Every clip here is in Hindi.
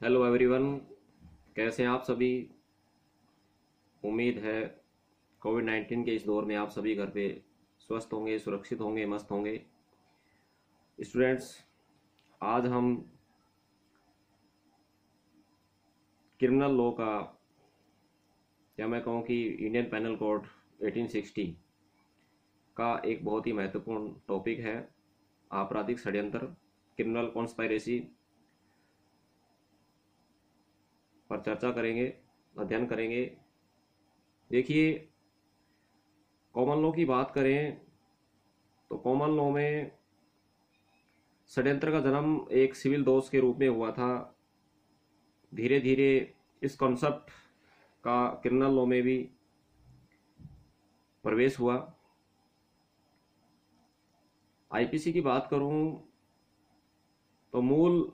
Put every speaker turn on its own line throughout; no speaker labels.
Hello everyone. कैसे हैं आप सभी। उम्मीद है कोविड-19 के इस दौर में आप सभी घर पे स्वस्थ होंगे, सुरक्षित होंगे, मस्त होंगे। स्टूडेंट्स, आज हम क्रिमिनल लॉ का, या मैं कहूँ कि इंडियन पेनल कोड 1860 का एक बहुत ही महत्वपूर्ण टॉपिक है, आपराधिक षड्यंत्र, क्रिमिनल कॉन्स्पायरेसी पर चर्चा करेंगे, अध्ययन करेंगे। देखिए, कॉमन लॉ की बात करें तो कॉमन लॉ में षड्यंत्र का जन्म एक सिविल दोष के रूप में हुआ था। धीरे धीरे इस कॉन्सेप्ट का क्रिमिनल लॉ में भी प्रवेश हुआ। आईपीसी की बात करूं तो मूल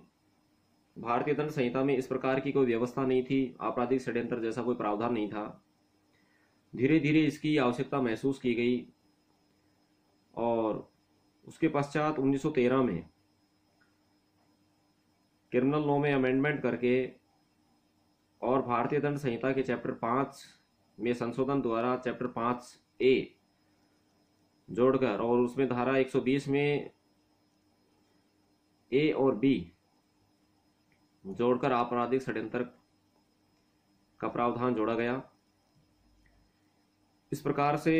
भारतीय दंड संहिता में इस प्रकार की कोई व्यवस्था नहीं थी, आपराधिक षड्यंत्र जैसा कोई प्रावधान नहीं था। धीरे धीरे इसकी आवश्यकता महसूस की गई और उसके पश्चात 1913 में क्रिमिनल लॉ में अमेंडमेंट करके और भारतीय दंड संहिता के चैप्टर 5 में संशोधन द्वारा चैप्टर 5A जोड़कर और उसमें धारा 120 में A और B जोड़कर आपराधिक षड्यंत्र का प्रावधान जोड़ा गया। इस प्रकार से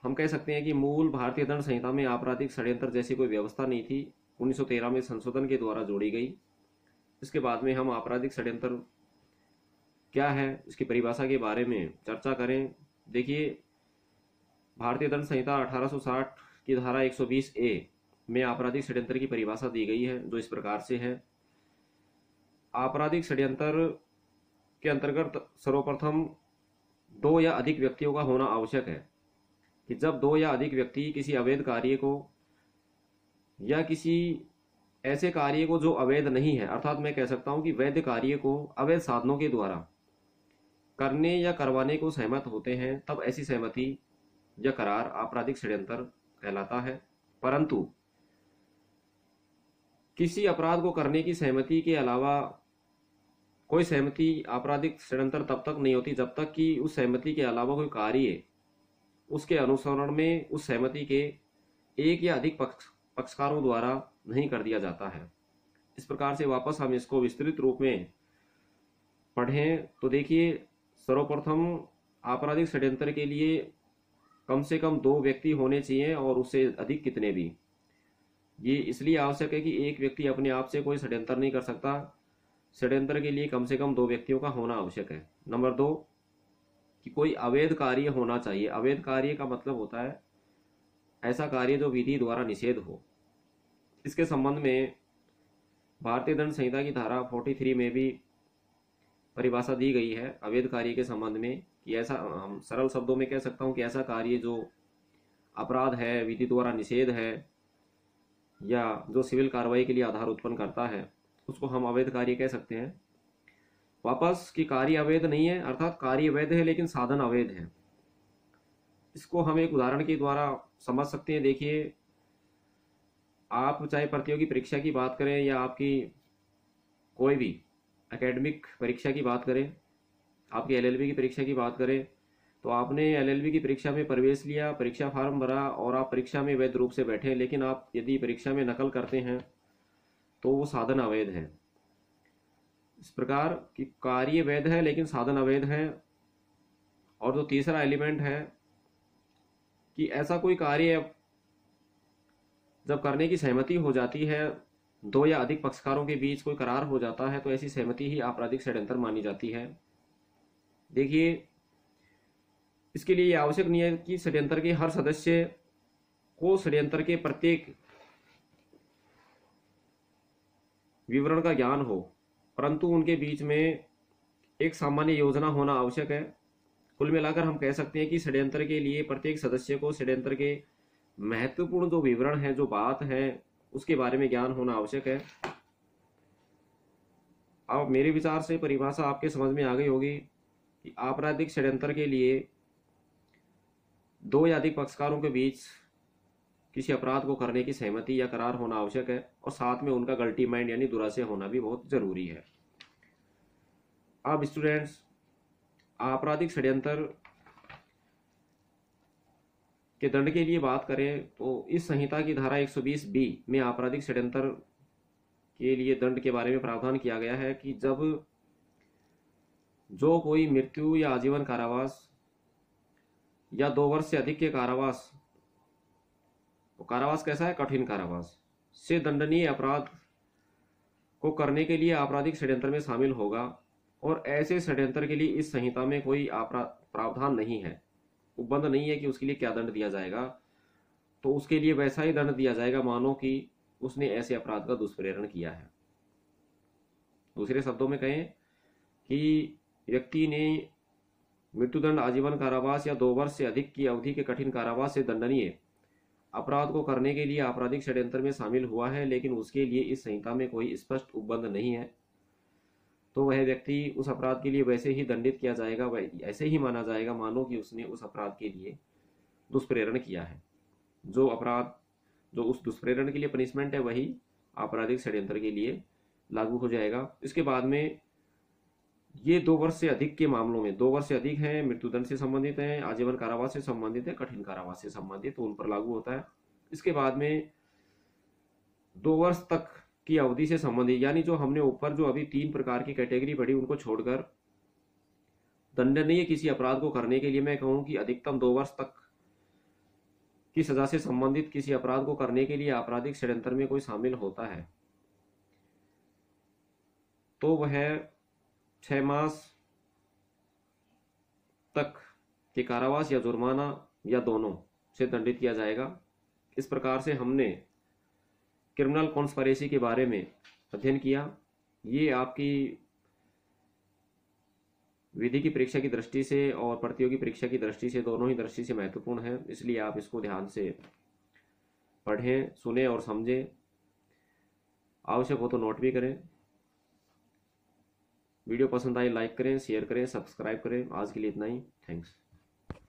हम कह सकते हैं कि मूल भारतीय दंड संहिता में आपराधिक षड्यंत्र जैसी कोई व्यवस्था नहीं थी, 1913 में संशोधन के द्वारा जोड़ी गई। इसके बाद में हम आपराधिक षड्यंत्र क्या है, इसकी परिभाषा के बारे में चर्चा करें। देखिए, भारतीय दंड संहिता 1860 की धारा 120A में आपराधिक षड्यंत्र की परिभाषा दी गई है, जो इस प्रकार से है। आपराधिक षड्यंत्र के अंतर्गत सर्वप्रथम दो या अधिक व्यक्तियों का होना आवश्यक है कि जब दो या अधिक व्यक्ति किसी अवैध कार्य को या किसी ऐसे कार्य को जो अवैध नहीं है, अर्थात मैं कह सकता हूं कि वैध कार्य को अवैध साधनों के द्वारा करने या करवाने को सहमत होते हैं, तब ऐसी सहमति या करार आपराधिक षड्यंत्र कहलाता है। परंतु किसी अपराध को करने की सहमति के अलावा कोई सहमति आपराधिक षड्यंत्र तब तक नहीं होती जब तक कि उस सहमति के अलावा कोई कार्य उसके अनुसरण में उस सहमति के एक या अधिक पक्षकारों द्वारा नहीं कर दिया जाता है। इस प्रकार से वापस हम इसको विस्तृत रूप में पढ़ें तो देखिए, सर्वप्रथम आपराधिक षड्यंत्र के लिए कम से कम दो व्यक्ति होने चाहिए और उससे अधिक कितने भी। ये इसलिए आवश्यक है कि एक व्यक्ति अपने आप से कोई षड्यंत्र नहीं कर सकता। षड्यंत्र के लिए कम से कम दो व्यक्तियों का होना आवश्यक है। नंबर 2 कि कोई अवैध कार्य होना चाहिए। अवैध कार्य का मतलब होता है ऐसा कार्य जो विधि द्वारा निषेध हो। इसके संबंध में भारतीय दंड संहिता की धारा 43 में भी परिभाषा दी गई है अवैध कार्य के संबंध में, कि ऐसा, हम सरल शब्दों में कह सकता हूं कि ऐसा कार्य जो अपराध है, विधि द्वारा निषेध है या जो सिविल कार्रवाई के लिए आधार उत्पन्न करता है, उसको हम अवैध कार्य कह सकते हैं। वापस कि कार्य अवैध नहीं है, अर्थात कार्य वैध है लेकिन साधन अवैध है। इसको हम एक उदाहरण के द्वारा समझ सकते हैं। देखिए, आप चाहे प्रतियोगी परीक्षा की बात करें या आपकी कोई भी एकेडमिक परीक्षा की बात करें, आपकी एलएलबी की परीक्षा की बात करें, तो आपने एलएलबी की परीक्षा में प्रवेश लिया, परीक्षा फॉर्म भरा और आप परीक्षा में वैध रूप से बैठे, लेकिन आप यदि परीक्षा में नकल करते हैं तो वो साधन अवैध है। इस प्रकार कि कार्य वैध है लेकिन साधन अवैध है। और जो तीसरा एलिमेंट है कि ऐसा कोई कार्य जब करने की सहमति हो जाती है, दो या अधिक पक्षकारों के बीच कोई करार हो जाता है, तो ऐसी सहमति ही आपराधिक षड्यंत्र मानी जाती है। देखिए, इसके लिए आवश्यक नहीं है कि षड्यंत्र के हर सदस्य को षड्यंत्र के प्रत्येक विवरण का ज्ञान हो, परंतु उनके बीच में एक सामान्य योजना होना आवश्यक है। कुल मिलाकर हम कह सकते हैं कि षड्यंत्र के लिए प्रत्येक सदस्य को षड्यंत्र के महत्वपूर्ण जो विवरण है, जो बात है, उसके बारे में ज्ञान होना आवश्यक है। अब मेरे विचार से परिभाषा आपके समझ में आ गई होगी कि आपराधिक षड्यंत्र के लिए दो या अधिक पक्षकारों के बीच किसी अपराध को करने की सहमति या करार होना आवश्यक है और साथ में उनका गल्टी माइंड यानी दुराशय होना भी बहुत जरूरी है। अब स्टूडेंट्स, आपराधिक षड्यंत्र के दंड के लिए बात करें तो इस संहिता की धारा 120B में आपराधिक षड्यंत्र के लिए दंड के बारे में प्रावधान किया गया है कि जब जो कोई मृत्यु या आजीवन कारावास या 2 वर्ष से अधिक के कारावास, तो कारावास कैसा है, कठिन कारावास, से दंडनीय अपराध को करने के लिए आपराधिक षड्यंत्र में शामिल होगा और ऐसे षड्यंत्र के लिए इस संहिता में कोई प्रावधान नहीं है, उपबंध नहीं है कि उसके लिए क्या दंड दिया जाएगा। तो उसके लिए वैसा ही दंड दिया जाएगा मानो कि उसने ऐसे अपराध का दुष्प्रेरण किया है। दूसरे शब्दों में कहें कि व्यक्ति ने मृत्युदंड, आजीवन कारावास या 2 वर्ष से अधिक की अवधि के कठिन कारावास से दंडनीय अपराध को करने के लिए आपराधिक षड्यंत्र में शामिल हुआ है, लेकिन उसके लिए इस संहिता में कोई स्पष्ट उपबंध नहीं है, तो वह व्यक्ति उस अपराध के लिए वैसे ही दंडित किया जाएगा, वह ऐसे ही माना जाएगा मानो कि उसने उस अपराध के लिए दुष्प्रेरण किया है। जो अपराध, जो उस दुष्प्रेरण के लिए पनिशमेंट है, वही आपराधिक षड्यंत्र के लिए लागू हो जाएगा। इसके बाद में ये 2 वर्ष से अधिक के मामलों में, 2 वर्ष से अधिक है, मृत्युदंड से संबंधित है, आजीवन कारावास से संबंधित है, कठिन कारावास से संबंधित, तो उन पर लागू होता है। इसके बाद में 2 वर्ष तक की अवधि से संबंधित, यानी जो हमने ऊपर जो अभी 3 प्रकार की कैटेगरी पढ़ी उनको छोड़कर दंडनीय किसी अपराध को करने के लिए मैं कहूं कि अधिकतम 2 वर्ष तक की सजा से संबंधित किसी अपराध को करने के लिए आपराधिक षड्यंत्र में कोई शामिल होता है तो वह 6 मास तक के कारावास या जुर्माना या दोनों से दंडित किया जाएगा। इस प्रकार से हमने क्रिमिनल कॉन्स्पिरेसी के बारे में अध्ययन किया। ये आपकी विधि की परीक्षा की दृष्टि से और प्रतियोगी परीक्षा की दृष्टि से, दोनों ही दृष्टि से महत्वपूर्ण है, इसलिए आप इसको ध्यान से पढ़ें, सुने और समझें। आवश्यक हो तो नोट भी करें। वीडियो पसंद आए लाइक करें, शेयर करें, सब्सक्राइब करें। आज के लिए इतना ही। थैंक्स।